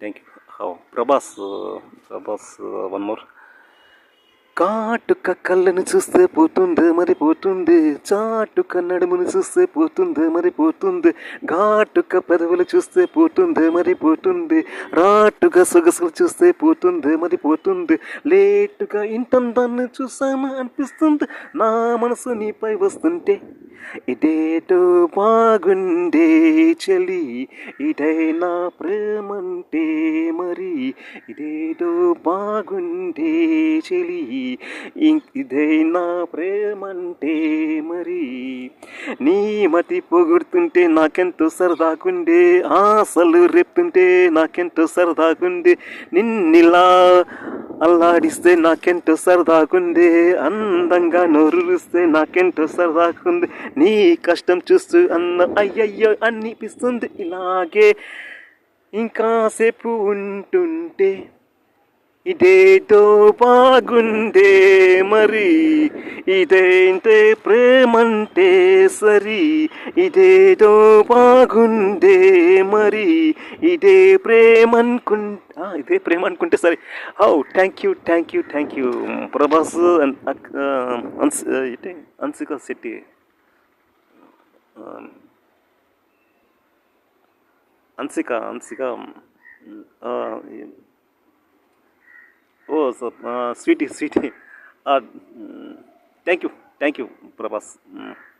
Thank you. Prabhas one more. కాటుక కళ్ళను చూస్తే పోతుంది మరి పోతుంది, చాటుక నడుమును చూస్తే పోతుంది మరి పోతుంది, ఘాటుక పెదవులు చూస్తే పోతుంది మరి పోతుంది, రాటుగా సొగసులు చూస్తే పోతుంది మరి పోతుంది, లేటుగా ఇంతందాన్ని చూసామా అనిపిస్తుంది, నా మనసు నీపై వస్తుంటే ఇదేటో బాగుండే చలి, ఇదైనా ప్రేమంటే మరి ఇదేదో బాగుండే చలి, ఇదైనా ప్రేమంటే మరి, నీ మతి పొగుడుతుంటే నాకెంతో సరదాగుండే, ఆశలు రేపుతుంటే నాకెంతో సరదాగుండే, నిన్నిలా అల్లాడిస్తే నాకెంతో సరదాగుంది, అందంగా నోరుస్తే నాకెంతో సరదాగుంది, నీ కష్టం చూస్తూ అయ్యయ్యో అనిపిస్తుంది, ఇలాగే ఇంకాసేపు ఉంటుంటే ఇదేదో బాగుందే మరి, ఇదేంటే ప్రేమంటే సరి, ఇదేదో బాగుందే మరి, ఇదే ప్రేమ అనుకుంటే సరే. థ్యాంక్ యూ ప్రభాస్ అన్సికా శెట్టి, అన్సిక ఓ స్వీటీ. Thank you Prabhas.